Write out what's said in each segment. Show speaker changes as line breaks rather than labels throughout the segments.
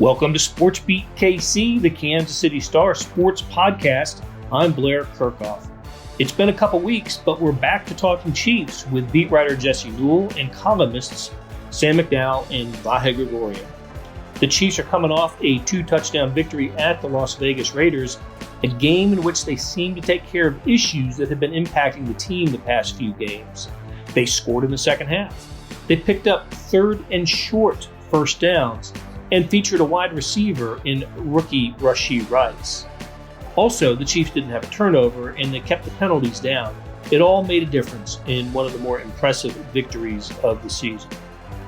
Welcome to SportsBeat KC, the Kansas City Star sports podcast. I'm Blair Kirchhoff. It's been a couple weeks, but we're back to talking Chiefs with beat writer Jesse Newell and columnists Sam McDowell and Vahe Gregorian. The Chiefs are coming off a 2-touchdown victory at the Las Vegas Raiders, a game in which they seem to take care of issues that have been impacting the team the past few games. They scored in the second half. They picked up third and short first downs and featured a wide receiver in rookie Rashee Rice. Also, the Chiefs didn't have a turnover and they kept the penalties down. It all made a difference in one of the more impressive victories of the season.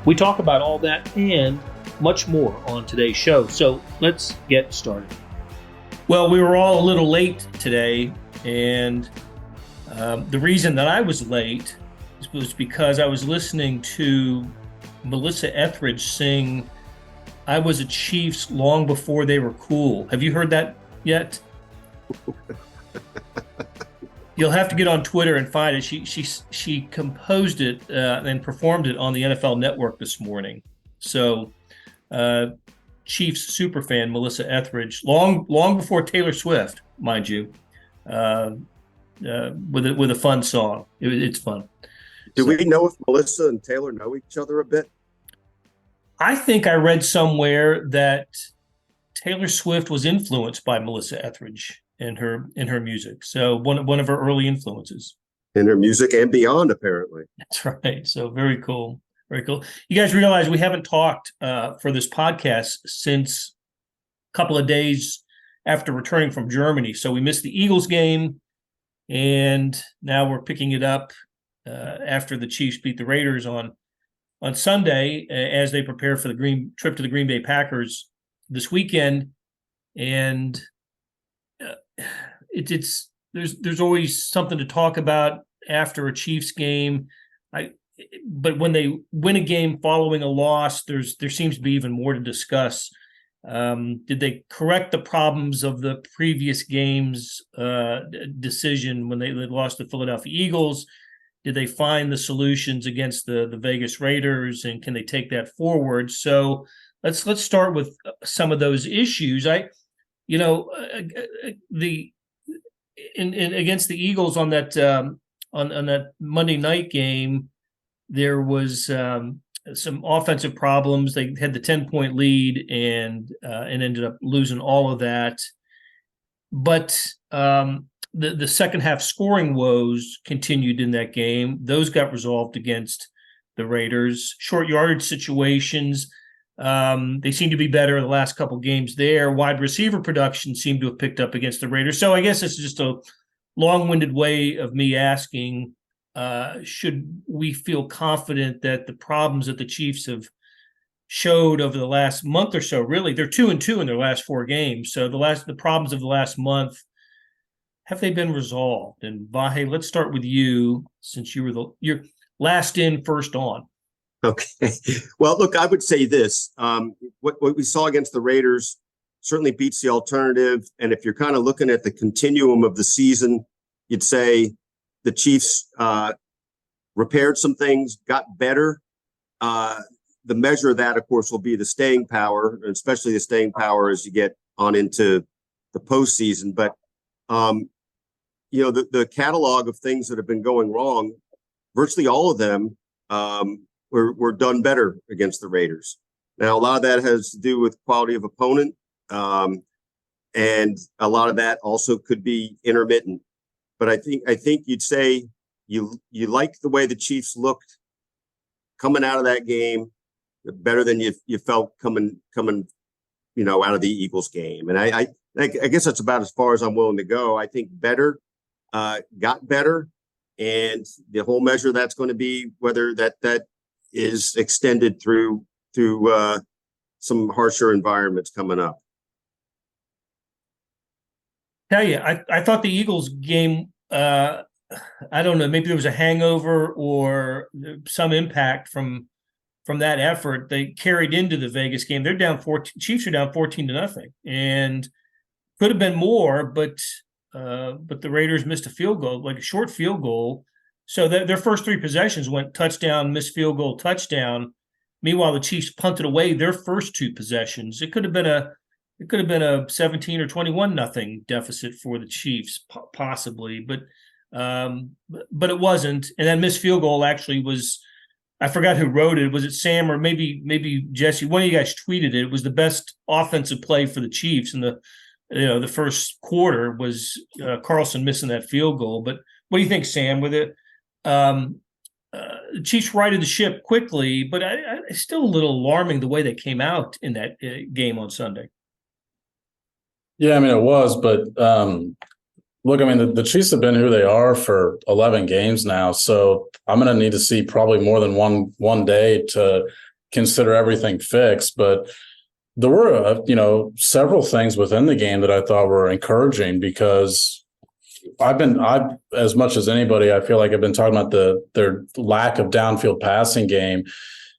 We talk about all that and much more on today's show, so let's get started. Well, we were all a little late today, and the reason that I was late was because I was listening to Melissa Etheridge sing "I Was a Chiefs Long Before They Were Cool." Have you heard that yet? You'll have to get on Twitter and find it. She composed it and performed it on the NFL Network this morning. So, Chiefs superfan Melissa Etheridge, long before Taylor Swift, mind you, with a fun song. It's fun.
Do we know if Melissa and Taylor know each other a bit?
I think I read somewhere that Taylor Swift was influenced by Melissa Etheridge in her music. So one of her early influences.
In her music and beyond, apparently.
That's right. So very cool. Very cool. You guys realize we haven't talked for this podcast since a couple of days after returning from Germany. So we missed the Eagles game, and now we're picking it up after the Chiefs beat the Raiders on Sunday as they prepare for the trip to the Green Bay Packers this weekend. And there's always something to talk about after a Chiefs game. But when they win a game following a loss, there seems to be even more to discuss. Did they correct the problems of the previous game's decision when they lost the Philadelphia Eagles? Did they find the solutions against the Vegas Raiders, and can they take that forward? So let's start with some of those issues. Against the Eagles on that on that Monday night game, there was some offensive problems. They had the 10-point lead and ended up losing all of that. But the second half scoring woes continued in that game. Those got resolved against the Raiders. Short yardage situations, they seem to be better in the last couple games there. Wide receiver production seemed to have picked up against the Raiders. So I guess it's just a long-winded way of me asking, should we feel confident that the problems that the Chiefs have showed over the last month or so, really, they're 2-2 in their last 4 games. So the problems of the last month, have they been resolved? And Vahe, let's start with you, since you're last in, first on.
Okay. Well, look, I would say this. What we saw against the Raiders certainly beats the alternative. And if you're kind of looking at the continuum of the season, you'd say the Chiefs repaired some things, got better. The measure of that, of course, will be the staying power, especially the staying power as you get on into the postseason. But the catalog of things that have been going wrong, virtually all of them were done better against the Raiders. Now, a lot of that has to do with quality of opponent, and a lot of that also could be intermittent. But I think you'd say you like the way the Chiefs looked coming out of that game, better than you felt coming out of the Eagles game. And I guess that's about as far as I'm willing to go. I think better got better, and the whole measure that's going to be whether that is extended through some harsher environments coming up.
Tell you, I thought the Eagles game, I don't know, maybe there was a hangover or some impact from that effort. They carried into the Vegas game. They're down 14. Chiefs are down 14-0, and could have been more, but the Raiders missed a field goal, like a short field goal. So their first 3 possessions went touchdown, missed field goal, touchdown. Meanwhile, the Chiefs punted away their first two possessions. It could have been a 17 or 21 nothing deficit for the Chiefs, possibly, but it wasn't. And that missed field goal actually was, I forgot who wrote it. Was it Sam or maybe Jesse? One of you guys tweeted it. It was the best offensive play for the Chiefs in the first quarter was Carlson missing that field goal. But what do you think, Sam? With it, the Chiefs righted the ship quickly, but I still a little alarming the way they came out in that game on Sunday.
Yeah, I mean, it was, but look, I mean, the Chiefs have been who they are for 11 games now, so I'm going to need to see probably more than one day to consider everything fixed. But there were, several things within the game that I thought were encouraging, because I've as much as anybody, I feel like I've been talking about their lack of downfield passing game,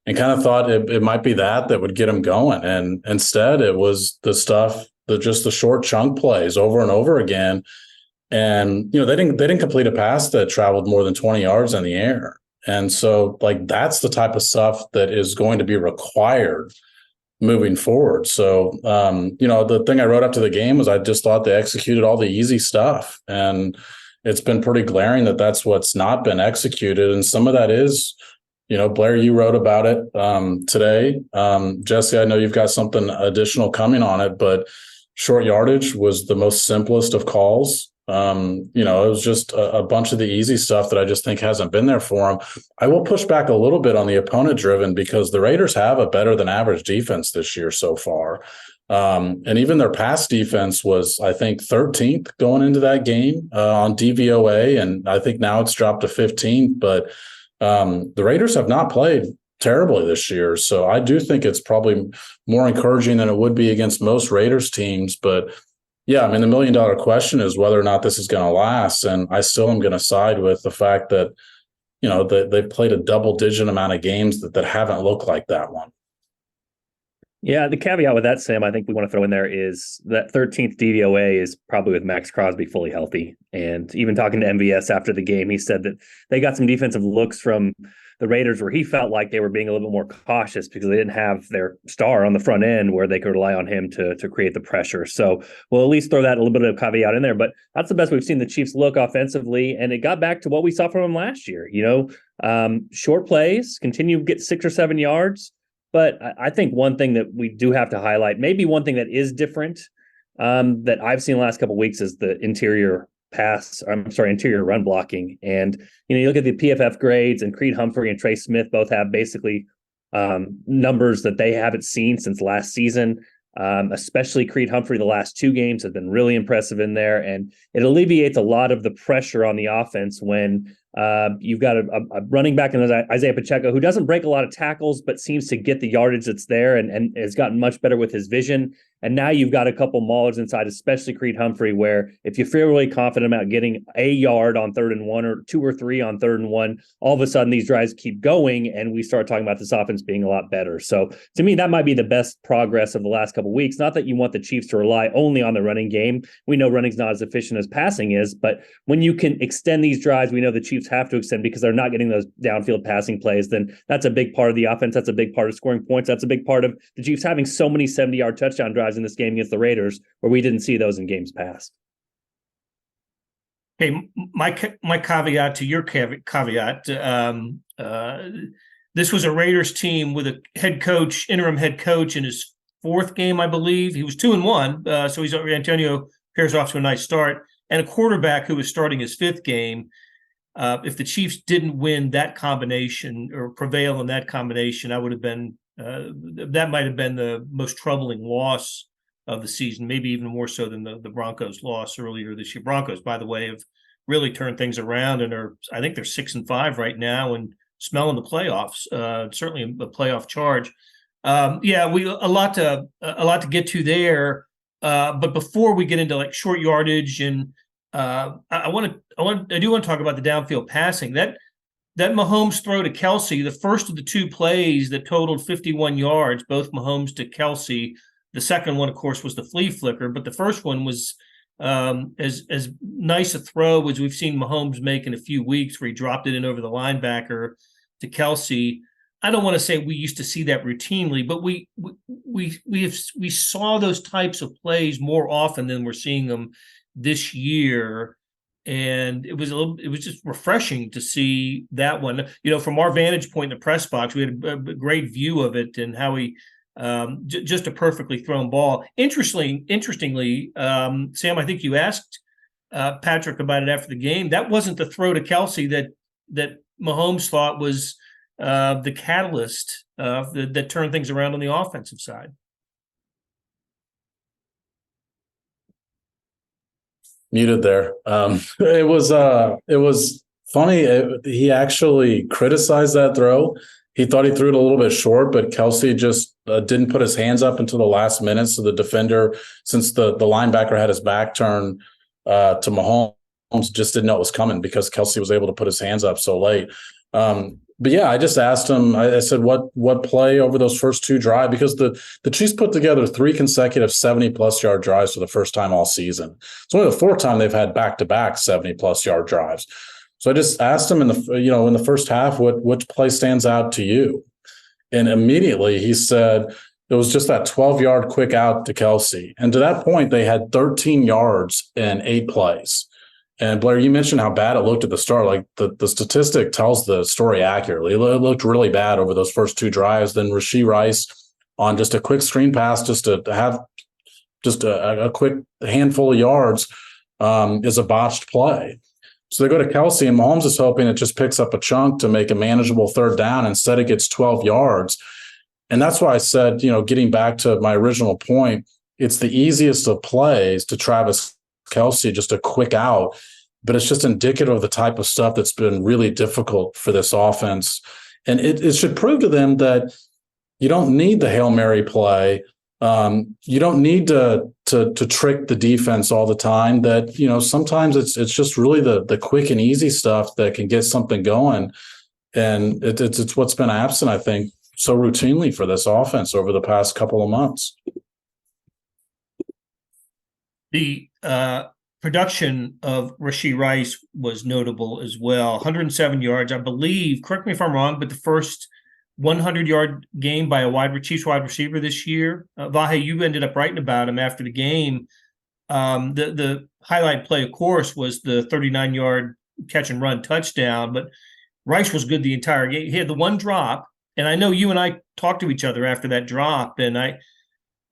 and kind of thought it might be that would get them going. And instead it was just the short chunk plays over and over again. And, they didn't complete a pass that traveled more than 20 yards in the air. And so that's the type of stuff that is going to be required moving forward. So, the thing I wrote up to the game was I just thought they executed all the easy stuff. And it's been pretty glaring that that's what's not been executed. And some of that is, Blair, you wrote about it today. Jesse, I know you've got something additional coming on it, but short yardage was the most simplest of calls. It was just a bunch of the easy stuff that I just think hasn't been there for them. I will push back a little bit on the opponent driven, because the Raiders have a better than average defense this year so far. And even their pass defense was, I think, 13th going into that game on DVOA. And I think now it's dropped to 15th, but the Raiders have not played terribly this year. So I do think it's probably more encouraging than it would be against most Raiders teams. But yeah, I mean, the $1 million question is whether or not this is going to last. And I still am going to side with the fact that, they've played a double-digit amount of games that haven't looked like that one.
Yeah, the caveat with that, Sam, I think we want to throw in there is that 13th DVOA is probably with Max Crosby fully healthy. And even talking to MVS after the game, he said that they got some defensive looks from the Raiders where he felt like they were being a little bit more cautious because they didn't have their star on the front end where they could rely on him to create the pressure. So we'll at least throw that a little bit of caveat in there. But that's the best we've seen the Chiefs look offensively. And it got back to what we saw from them last year. Short plays, continue to get 6 or 7 yards. But I think one thing that we do have to highlight, maybe one thing that is different that I've seen the last couple of weeks, is the interior run blocking. And, you look at the PFF grades, and Creed Humphrey and Trey Smith both have basically numbers that they haven't seen since last season. Especially Creed Humphrey, the last 2 games have been really impressive in there. And it alleviates a lot of the pressure on the offense when you've got a running back in Isaiah Pacheco, who doesn't break a lot of tackles, but seems to get the yardage that's there and has gotten much better with his vision. And now you've got a couple maulers inside, especially Creed Humphrey, where if you feel really confident about getting a yard on 3rd and 1 or 2 or 3 on 3rd and 1, all of a sudden these drives keep going and we start talking about this offense being a lot better. So to me, that might be the best progress of the last couple of weeks. Not that you want the Chiefs to rely only on the running game. We know running's not as efficient as passing is, but when you can extend these drives, we know the Chiefs have to extend because they're not getting those downfield passing plays. Then that's a big part of the offense. That's a big part of scoring points. That's a big part of the Chiefs having so many 70-yard touchdown drives in this game against the Raiders, where we didn't see those in games past.
Hey, my caveat to your caveat. This was a Raiders team with a interim head coach in his 4th game, I believe. He was 2-1, so Antonio Pierce off to a nice start, and a quarterback who was starting his 5th game. If the Chiefs didn't win that combination or prevail in that combination, I would have been that might have been the most troubling loss of the season, maybe even more so than the Broncos loss earlier this year. Broncos, by the way, have really turned things around and I think they're 6-5 right now and smelling the playoffs. Certainly a playoff charge. A lot to get to there. But before we get into like short yardage and I do want to talk about the downfield passing. That Mahomes throw to Kelce, the first of the 2 plays that totaled 51 yards, both Mahomes to Kelce. The second one, of course, was the flea flicker, but the first one was as nice a throw as we've seen Mahomes make in a few weeks, where he dropped it in over the linebacker to Kelce. I don't want to say we used to see that routinely, but we saw those types of plays more often than we're seeing them this year. And it was just refreshing to see that one. From our vantage point in the press box, we had a great view of it and how he just a perfectly thrown ball. Interestingly, Sam, I think you asked Patrick about it after the game. That wasn't the throw to Kelce that Mahomes thought was the catalyst that turned things around on the offensive side.
Muted there. It was funny. He actually criticized that throw. He thought he threw it a little bit short, but Kelce just didn't put his hands up until the last minute. So the defender, since the linebacker had his back turned to Mahomes, just didn't know it was coming because Kelce was able to put his hands up so late. But yeah, I just asked him, I said, what play over those first two drives? Because the Chiefs put together 3 consecutive 70-plus yard drives for the first time all season. It's only the 4th time they've had back-to-back 70-plus yard drives. So I just asked him in the first half, which play stands out to you? And immediately he said it was just that 12-yard quick out to Kelce. And to that point, they had 13 yards in 8 plays. And Blair, you mentioned how bad it looked at the start. Like the statistic tells the story accurately. It looked really bad over those first 2 drives. Then Rashee Rice on just a quick screen pass, just to have just a quick handful of yards is a botched play. So they go to Kelce, and Mahomes is hoping it just picks up a chunk to make a manageable 3rd down. Instead, it gets 12 yards. And that's why I said, getting back to my original point, it's the easiest of plays to Travis Kelce, just a quick out, but it's just indicative of the type of stuff that's been really difficult for this offense. And it should prove to them that you don't need the Hail Mary play. You don't need to trick the defense all the time. That, sometimes it's just really the quick and easy stuff that can get something going. And it's what's been absent, I think, so routinely for this offense over the past couple of months.
The production of Rashee Rice was notable as well. 107 yards, I believe. Correct me if I'm wrong, but the first 100-yard game by a Chiefs wide receiver this year. Vahe, you ended up writing about him after the game. The highlight play, of course, was the 39-yard catch and run touchdown, but Rice was good the entire game. He had the one drop, and I know you and I talked to each other after that drop, and I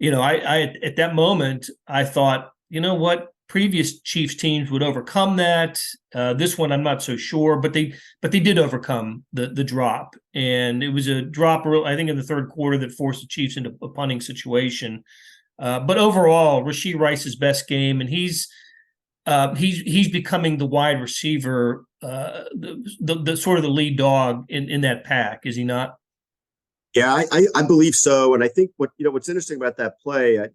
at that moment I thought, you know what, previous Chiefs teams would overcome that. This one, I'm not so sure, but they did overcome the drop, and it was a drop, I think, in the 3rd quarter that forced the Chiefs into a punting situation. But overall, Rashee Rice's best game, and he's becoming the wide receiver, the sort of the lead dog in that pack, is he not?
Yeah, I believe so, and I think what's interesting about that play,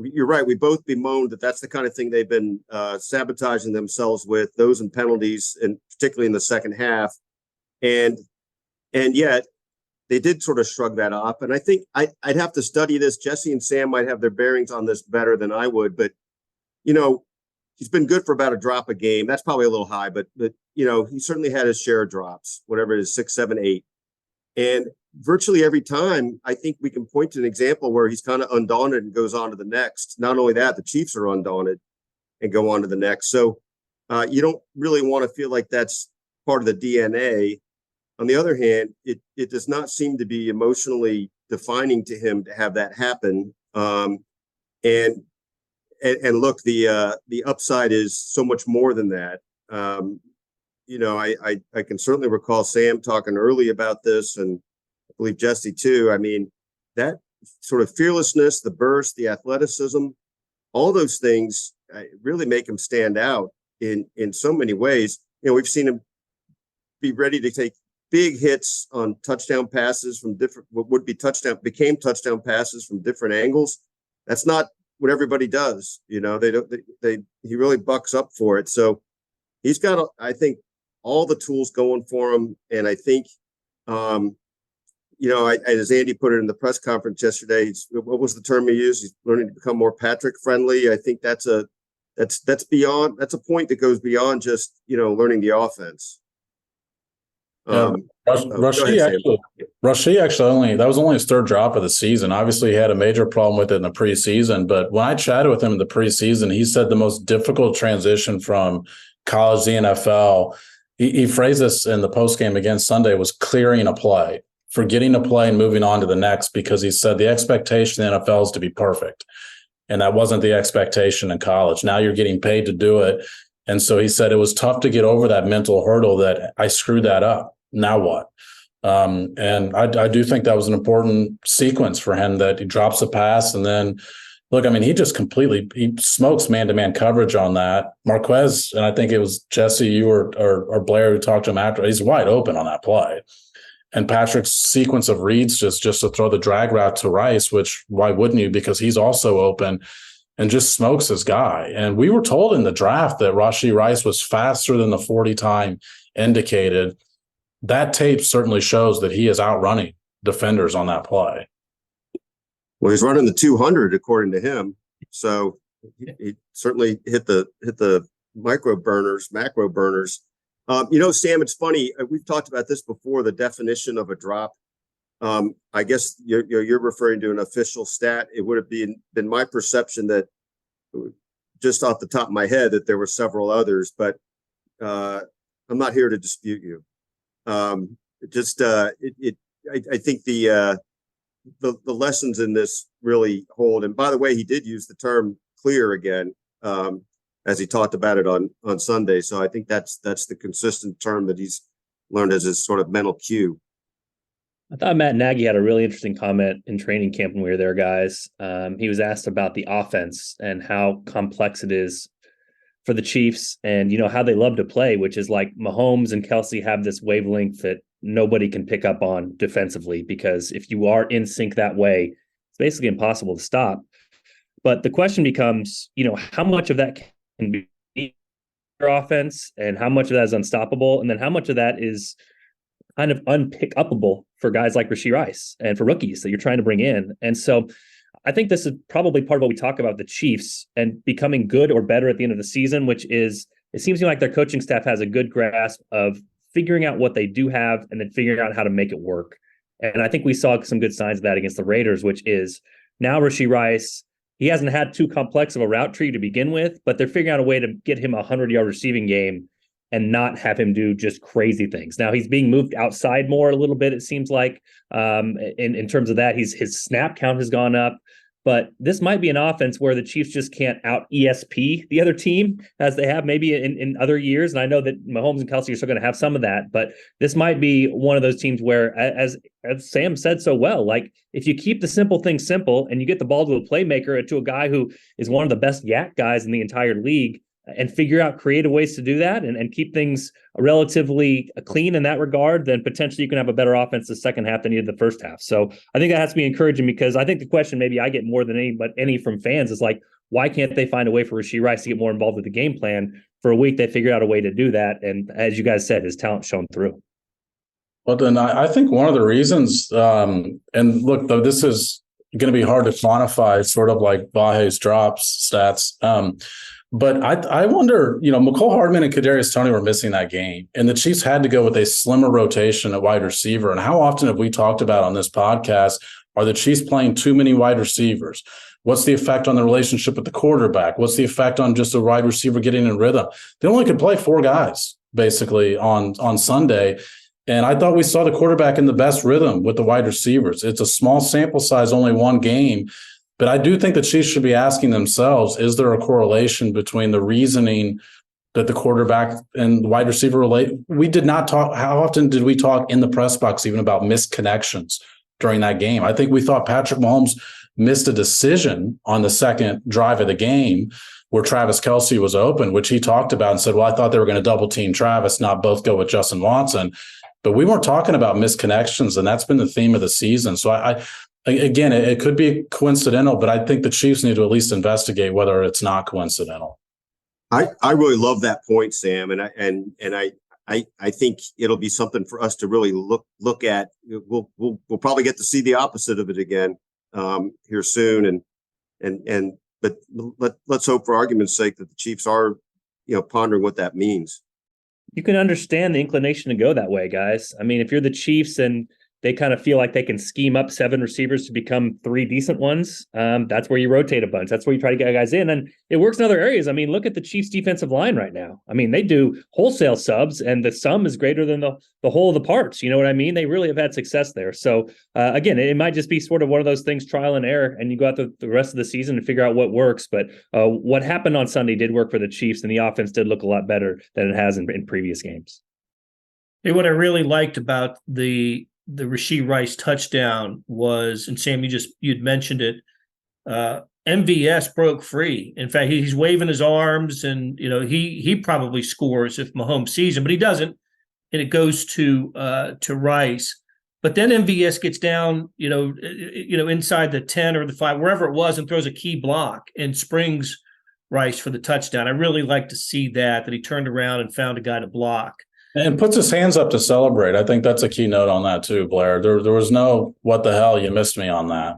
you're right. We both bemoaned that that's the kind of thing they've been sabotaging themselves with, those and penalties, and particularly in the second half. And yet they did sort of shrug that off. And I think I'd have to study this. Jesse and Sam might have their bearings on this better than I would. But, he's been good for about a drop a game. That's probably a little high, but he certainly had his share of drops, whatever it is, 6, 7, 8. And virtually every time, I think we can point to an example where he's kind of undaunted and goes on to the next. Not only that, the Chiefs are undaunted and go on to the next. So you don't really want to feel like that's part of the DNA. On the other hand, it does not seem to be emotionally defining to him to have that happen. And look, the upside is so much more than that. I can certainly recall Sam talking early about this, and I believe Jesse too. I mean, that sort of fearlessness, the burst, the athleticism, all those things really make him stand out in so many ways. We've seen him be ready to take big hits on touchdown passes from different, became touchdown passes from different angles. That's not what everybody does. He really bucks up for it. So he's got, I think, all the tools going for him. And I think, as Andy put it in the press conference yesterday, what was the term he used? He's learning to become more Patrick friendly. I think that's a point that goes beyond just, learning the offense.
I
Go ahead, Sam.
Rashee actually that was only his third drop of the season. Obviously, he had a major problem with it in the preseason. But when I chatted with him in the preseason, he said the most difficult transition from college to the NFL, he phrased this in the postgame against Sunday, was clearing a play, forgetting a play and moving on to the next, because he said the expectation in the NFL is to be perfect. And that wasn't the expectation in college. Now you're getting paid to do it. And so he said it was tough to get over that mental hurdle that I screwed that up. Now what? And I do think that was an important sequence for him, that he drops a pass and then, look, I mean, he smokes man-to-man coverage on that. Marquez, and I think it was Jesse, you or Blair who talked to him after, he's wide open on that play. And Patrick's sequence of reads just to throw the drag route to Rice, which why wouldn't you? Because he's also open, and just smokes his guy. And we were told in the draft that Rashee Rice was faster than the 40 time indicated. That tape certainly shows that he is outrunning defenders on that play.
Well, he's running the 200 according to him, so he certainly hit the macro burners. Sam, it's funny. We've talked about this before. The definition of a drop. I guess you're referring to an official stat. It would have been my perception that, just off the top of my head, that there were several others, but I'm not here to dispute you. I think the lessons in this really hold. And by the way, he did use the term clear again, as he talked about it on Sunday. So I think that's the consistent term that he's learned as his sort of mental cue.
I thought Matt Nagy had a really interesting comment in training camp when we were there, guys. He was asked about the offense and how complex it is for the Chiefs, and how they love to play, which is like Mahomes and Kelsey have this wavelength that nobody can pick up on defensively, because if you are in sync that way, it's basically impossible to stop. But the question becomes, how much of that can be your offense and how much of that is unstoppable, and then how much of that is kind of unpick-upable for guys like Rashee Rice and for rookies that you're trying to bring in. And so I think this is probably part of what we talk about the Chiefs and becoming good or better at the end of the season, which is, it seems to me like their coaching staff has a good grasp of figuring out what they do have and then figuring out how to make it work. And I think we saw some good signs of that against the Raiders, which is now Rashee Rice, he hasn't had too complex of a route tree to begin with, but they're figuring out a way to get him a 100-yard receiving game and not have him do just crazy things. Now he's being moved outside more a little bit, it seems like. In terms of that, his snap count has gone up. But this might be an offense where the Chiefs just can't out ESP the other team as they have maybe in other years. And I know that Mahomes and Kelsey are still going to have some of that, but this might be one of those teams where, as Sam said so well, like if you keep the simple things simple and you get the ball to a playmaker, to a guy who is one of the best yak guys in the entire league, and figure out creative ways to do that and keep things relatively clean in that regard, then potentially you can have a better offense the second half than you did the first half. So I think that has to be encouraging, because I think the question maybe I get more than any from fans is like, why can't they find a way for Rashee Rice to get more involved with the game plan? For a week, they figured out a way to do that. And as you guys said, his talent shone through.
Well, then I think one of the reasons, and look, though, this is going to be hard to quantify, sort of like Vahe's drops stats. But I wonder, McCole Hardman and Kadarius Toney were missing that game, and the Chiefs had to go with a slimmer rotation at wide receiver. And how often have we talked about on this podcast, are the Chiefs playing too many wide receivers? What's the effect on the relationship with the quarterback? What's the effect on just a wide receiver getting in rhythm? They only could play 4 guys, basically, on Sunday. And I thought we saw the quarterback in the best rhythm with the wide receivers. It's a small sample size, only one game. But I do think the Chiefs should be asking themselves, is there a correlation between the reasoning that the quarterback and wide receiver relate? We did not talk. How often did we talk in the press box even about missed connections during that game? I think we thought Patrick Mahomes missed a decision on the second drive of the game where Travis Kelce was open, which he talked about and said, well, I thought they were going to double team Travis, not both go with Justin Watson. But we weren't talking about missed connections, and that's been the theme of the season. So again, it could be coincidental, but I think the Chiefs need to at least investigate whether it's not coincidental.
I really love that point, Sam, and I think it'll be something for us to really look at. We'll probably get to see the opposite of it again here soon, but let's hope, for argument's sake, that the Chiefs are pondering what that means.
you can understand the inclination to go that way, guys. I mean, if you're the Chiefs and they kind of feel like they can scheme up 7 receivers to become 3 decent ones, that's where you rotate a bunch. That's where you try to get guys in. And it works in other areas. I mean, look at the Chiefs defensive line right now. I mean, they do wholesale subs, and the sum is greater than the whole of the parts. You know what I mean? They really have had success there. So again, it might just be sort of one of those things, trial and error, and you go out the rest of the season and figure out what works. But what happened on Sunday did work for the Chiefs, and the offense did look a lot better than it has in previous games.
Hey, what I really liked about the Rashee Rice touchdown was, and Sam, you'd mentioned it, MVS broke free. In fact, he's waving his arms, and he probably scores if Mahomes sees him, but he doesn't, and it goes to Rice. But then MVS gets down, inside the 10 or the 5, wherever it was, and throws a key block and springs Rice for the touchdown. I really like to see that he turned around and found a guy to block.
And puts his hands up to celebrate. I think that's a key note on that too, Blair. There was no, what the hell, you missed me on that.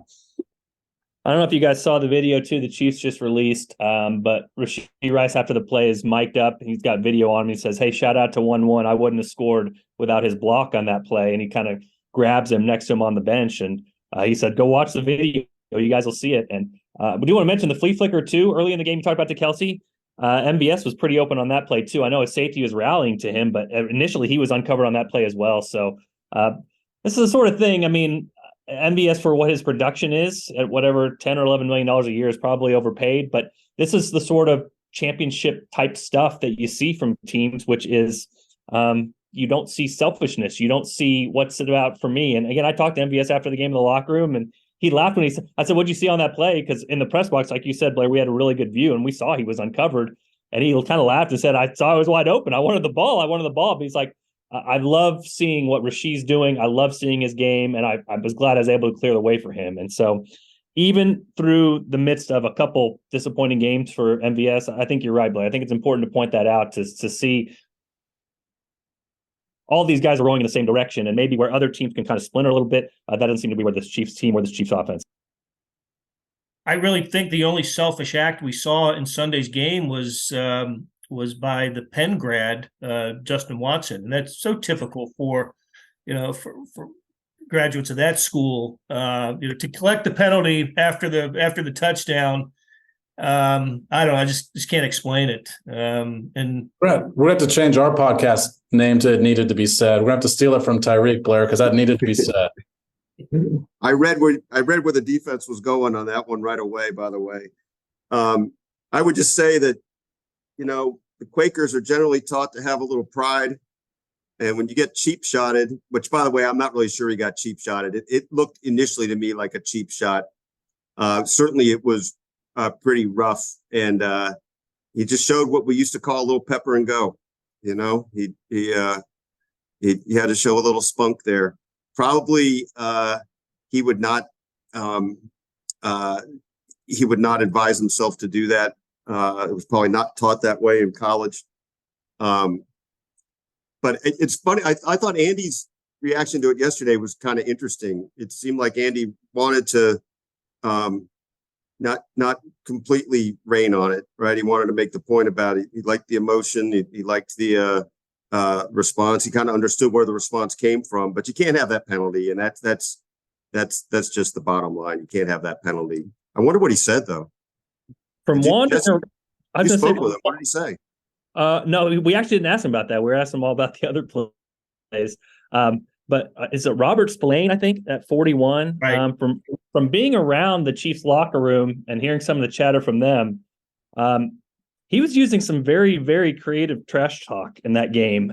I don't know if you guys saw the video too, the Chiefs just released, but Rashee Rice after the play is mic'd up. He's got video on him. He says, hey, shout out to 1-1. I wouldn't have scored without his block on that play. And he kind of grabs him next to him on the bench. And he said, go watch the video. You guys will see it. And we do want to mention the flea flicker too. Early in the game, you talked about to Kelsey. MBS was pretty open on that play too. I know his safety was rallying to him, but initially he was uncovered on that play as well. So this is the sort of thing. I mean, MBS for what his production is at whatever $10 or $11 million a year is probably overpaid, but this is the sort of championship type stuff that you see from teams, which is you don't see selfishness. You don't see what's it about for me. And again, I talked to MBS after the game in the locker room, and he laughed when I said, what'd you see on that play? Because in the press box, like you said, Blair, we had a really good view and we saw he was uncovered. And he kind of laughed and said, I saw I was wide open. I wanted the ball. But he's like, I love seeing what Rashee's doing. I love seeing his game. And I was glad I was able to clear the way for him. And so even through the midst of a couple disappointing games for MVS, I think you're right, Blair. I think it's important to point that out to see all these guys are rowing in the same direction, and maybe where other teams can kind of splinter a little bit, that doesn't seem to be where this Chiefs team or this Chiefs offense.
I really think the only selfish act we saw in Sunday's game was by the Penn grad, Justin Watson. And that's so typical for graduates of that school, to collect the penalty after the touchdown. I don't know. I just can't explain it. And
we're gonna have to change our podcast name to "It Needed to Be Said." We're gonna have to steal it from Tyreek, Blair, because that needed to be said.
I read where the defense was going on that one right away. By the way, I would just say that the Quakers are generally taught to have a little pride, and when you get cheap shotted, which by the way, I'm not really sure he got cheap shotted. It looked initially to me like a cheap shot. Certainly, it was pretty rough, and he just showed what we used to call a little pepper and go. He had to show a little spunk there. Probably he would not advise himself to do that. It was probably not taught that way in college. But it's funny. I thought Andy's reaction to it yesterday was kind of interesting. It seemed like Andy wanted to not completely rain on it, right? He wanted to make the point about it. He liked the emotion. He liked the response. He kind of understood where the response came from. But you can't have that penalty, and that's just the bottom line. You can't have that penalty. I wonder what he said though.
I
spoke with him. What did he say?
No, we actually didn't ask him about that. We were asking him all about the other plays. But is it Robert Spillane, I think, at 41?
Right.
From being around the Chiefs locker room and hearing some of the chatter from them, he was using some very, very creative trash talk in that game,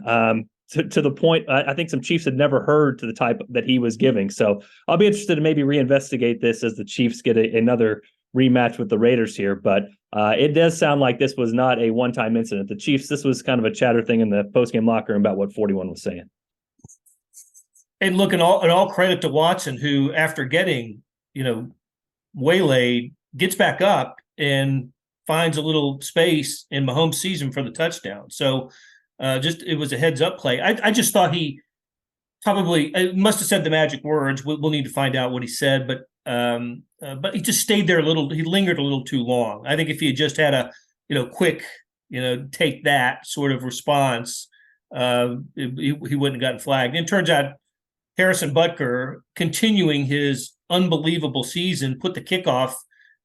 to the point I think some Chiefs had never heard to the type that he was giving. So I'll be interested to maybe reinvestigate this as the Chiefs get another rematch with the Raiders here. But it does sound like this was not a one-time incident. The Chiefs, this was kind of a chatter thing in the post-game locker room about what 41 was saying.
And look, and all credit to Watson, who after getting, waylaid, gets back up and finds a little space, and Mahomes sees him for the touchdown. So it was a heads up play. I just thought he probably must have said the magic words. We'll need to find out what he said, but he just stayed there he lingered a little too long. I think if he had just had a, quick, take that sort of response, he wouldn't have gotten flagged. And it turns out Harrison Butker, continuing his unbelievable season, put the kickoff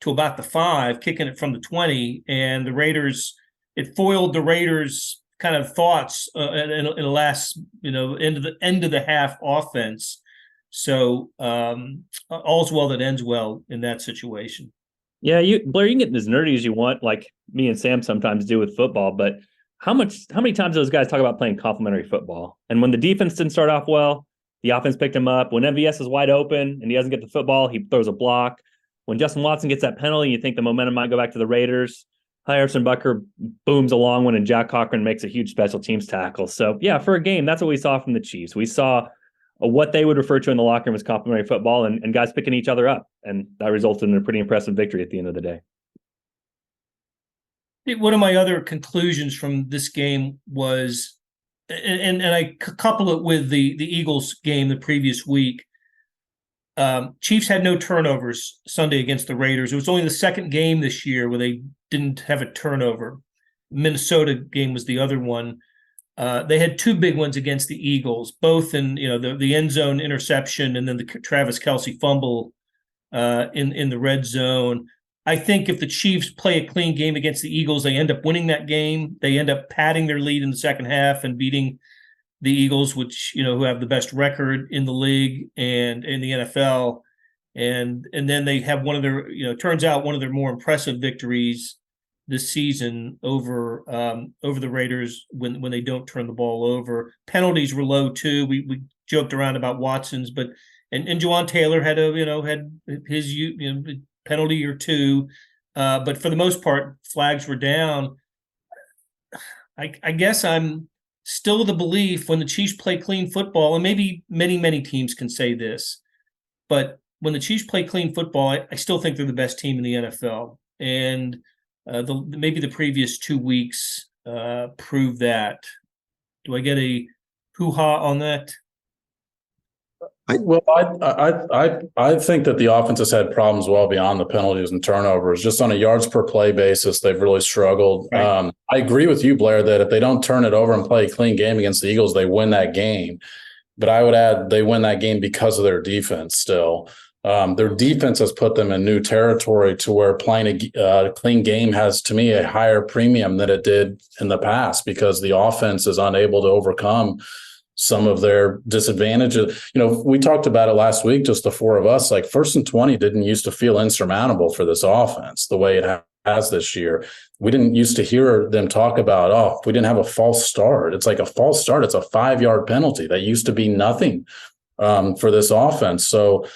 to about the 5, kicking it from the 20, and the Raiders, it foiled the Raiders' kind of thoughts in the last, end of the half offense. So all's well that ends well in that situation.
Yeah, Blair, you can get as nerdy as you want, like me and Sam sometimes do with football, but how many times those guys talk about playing complementary football? And when the defense didn't start off well, the offense picked him up. When MVS is wide open and he doesn't get the football, he throws a block. When Justin Watson gets that penalty, you think the momentum might go back to the Raiders. Harrison Butker booms a long one, and Jack Cochran makes a huge special teams tackle. So, yeah, for a game, that's what we saw from the Chiefs. We saw what they would refer to in the locker room as complementary football and guys picking each other up. And that resulted in a pretty impressive victory at the end of the day.
One of my other conclusions from this game was, and I couple it with the Eagles game the previous week, Chiefs had no turnovers Sunday against the Raiders. It was only the second game this year where they didn't have a turnover. Minnesota game was the other one. They had 2 big ones against the Eagles, both in the end zone interception and then the Travis Kelce fumble in the red zone. I think if the Chiefs play a clean game against the Eagles, they end up winning that game. They end up padding their lead in the second half and beating the Eagles, which, who have the best record in the league and in the NFL. And then they have one of their, turns out one of their more impressive victories this season over the Raiders when they don't turn the ball over. Penalties were low too. We joked around about Watson's, but and Juwan Taylor had his penalty or 2, but for the most part, flags were down. I guess I'm still of the belief when the Chiefs play clean football, and maybe many teams can say this, but when the Chiefs play clean football, I still think they're the best team in the NFL. And maybe the previous 2 weeks prove that. Do I get a hoo-ha on that?
I think that the offense has had problems well beyond the penalties and turnovers. Just on a yards per play basis, they've really struggled. Right. I agree with you, Blair, that if they don't turn it over and play a clean game against the Eagles, they win that game. But I would add they win that game because of their defense still. Their defense has put them in new territory to where playing a clean game has, to me, a higher premium than it did in the past because the offense is unable to overcome some of their disadvantages. We talked about it last week, just the 4 of us, like 1st and 20 didn't used to feel insurmountable for this offense the way it has this year. We didn't used to hear them talk about, if we didn't have a false start. It's like a false start. It's a 5-yard penalty. That used to be nothing for this offense. So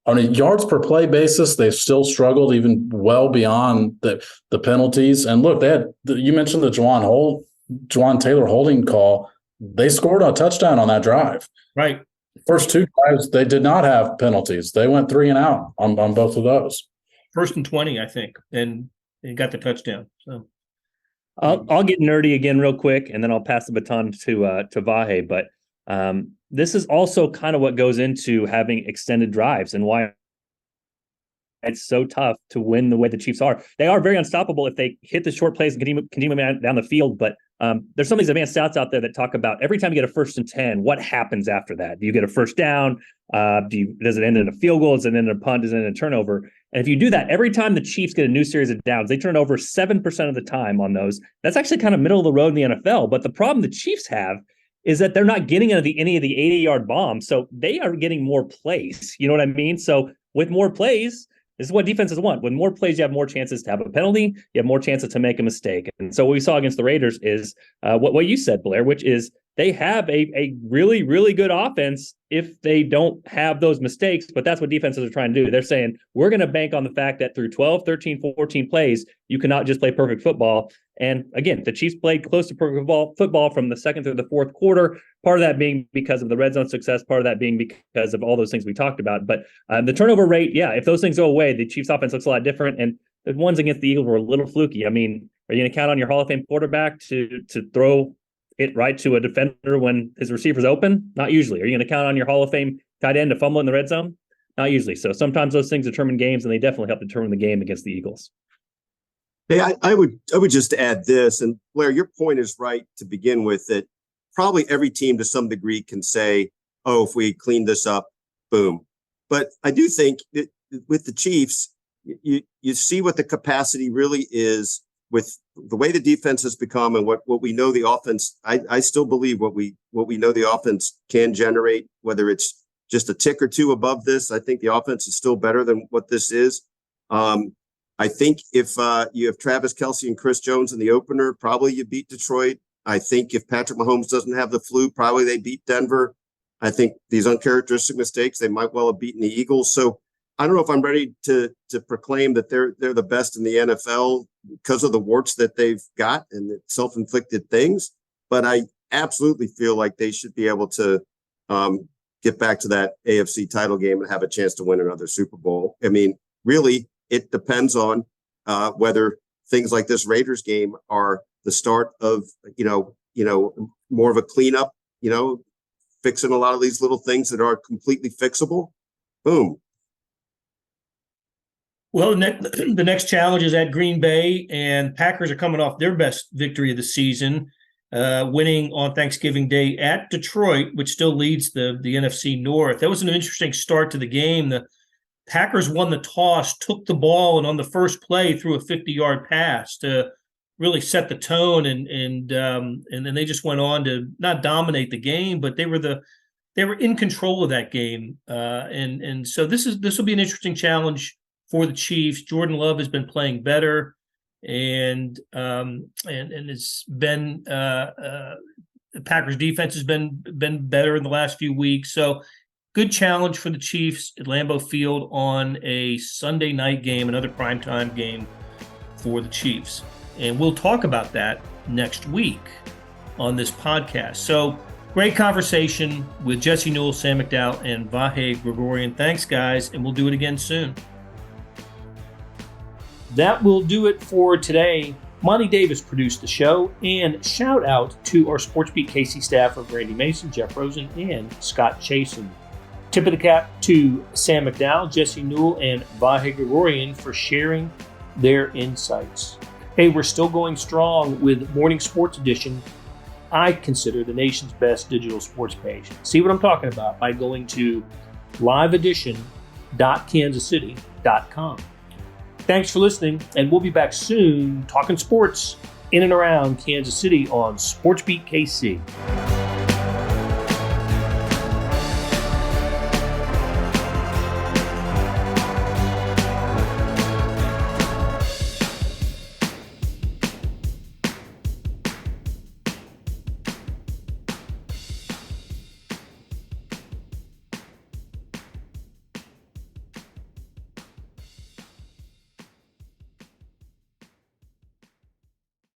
on a yards per play basis, they've still struggled even well beyond the penalties. And look, you mentioned the Juwan Taylor holding call. They scored a touchdown on that drive.
Right.
First 2 drives, they did not have penalties. They went 3 and out on both of those.
1st and 20, I think, and got the touchdown. So
I'll get nerdy again real quick, and then I'll pass the baton to Vahe. But this is also kind of what goes into having extended drives and why it's so tough to win the way the Chiefs are. They are very unstoppable if they hit the short plays and continue down the field. But there's some of these advanced stats out there that talk about every time you get a 1st and 10, what happens after that? Do you get a first down? Does it end in a field goal? Does it end in a punt? Does it end in a turnover? And if you do that, every time the Chiefs get a new series of downs, they turn over 7% of the time on those. That's actually kind of middle of the road in the NFL. But the problem the Chiefs have is that they're not getting any of the 80-yard bombs. So they are getting more plays. You know what I mean? So with more plays, this is what defenses want. With more plays, you have more chances to have a penalty. You have more chances to make a mistake. And so what we saw against the Raiders is what you said, Blair, which is they have a really, really good offense if they don't have those mistakes. But that's what defenses are trying to do. They're saying, we're going to bank on the fact that through 12, 13, 14 plays, you cannot just play perfect football. And again, the Chiefs played close to perfect football from the 2nd through the 4th quarter. Part of that being because of the red zone success, part of that being because of all those things we talked about. But the turnover rate, if those things go away, the Chiefs offense looks a lot different. And the ones against the Eagles were a little fluky. I mean, are you going to count on your Hall of Fame quarterback to throw it right to a defender when his receiver's open? Not usually. Are you going to count on your Hall of Fame tight end to fumble in the red zone? Not usually. So sometimes those things determine games, and they definitely help determine the game against the Eagles.
Hey, I would just add this, and Blair, your point is right to begin with, that probably every team to some degree can say, oh, if we clean this up, boom. But I do think that with the Chiefs, you see what the capacity really is with the way the defense has become and what we know the offense. I still believe what we know the offense can generate, whether it's just a tick or two above this. I think the offense is still better than what this is. I think if you have Travis Kelce and Chris Jones in the opener, probably you beat Detroit. I think if Patrick Mahomes doesn't have the flu, probably they beat Denver. I think these uncharacteristic mistakes, they might well have beaten the Eagles. So I don't know if I'm ready to proclaim that they're the best in the NFL because of the warts that they've got and the self-inflicted things. But I absolutely feel like they should be able to get back to that AFC title game and have a chance to win another Super Bowl. I mean, really, it depends on whether things like this Raiders game are the start of, more of a cleanup, fixing a lot of these little things that are completely fixable. Boom.
Well, the next challenge is at Green Bay, and Packers are coming off their best victory of the season, winning on Thanksgiving Day at Detroit, which still leads the NFC North. That was an interesting start to the game. The Packers won the toss, took the ball, and on the first play threw a 50-yard pass to really set the tone, and then they just went on to not dominate the game, but they were in control of that game, and so this will be an interesting challenge for the Chiefs. Jordan Love has been playing better, and it's been the Packers defense has been better in the last few weeks. So good challenge for the Chiefs at Lambeau Field on a Sunday night game, another primetime game for the Chiefs. And we'll talk about that next week on this podcast. So great conversation with Jesse Newell, Sam McDowell, and Vahe Gregorian. Thanks, guys, and we'll do it again soon. That will do it for today. Monty Davis produced the show, and shout out to our SportsBeat KC staff of Randy Mason, Jeff Rosen, and Scott Chasen. Tip of the cap to Sam McDowell, Jesse Newell, and Vahe Gregorian for sharing their insights. Hey, we're still going strong with Morning Sports Edition. I consider the nation's best digital sports page. See what I'm talking about by going to liveedition.kansascity.com. Thanks for listening, and we'll be back soon talking sports in and around Kansas City on SportsBeat KC.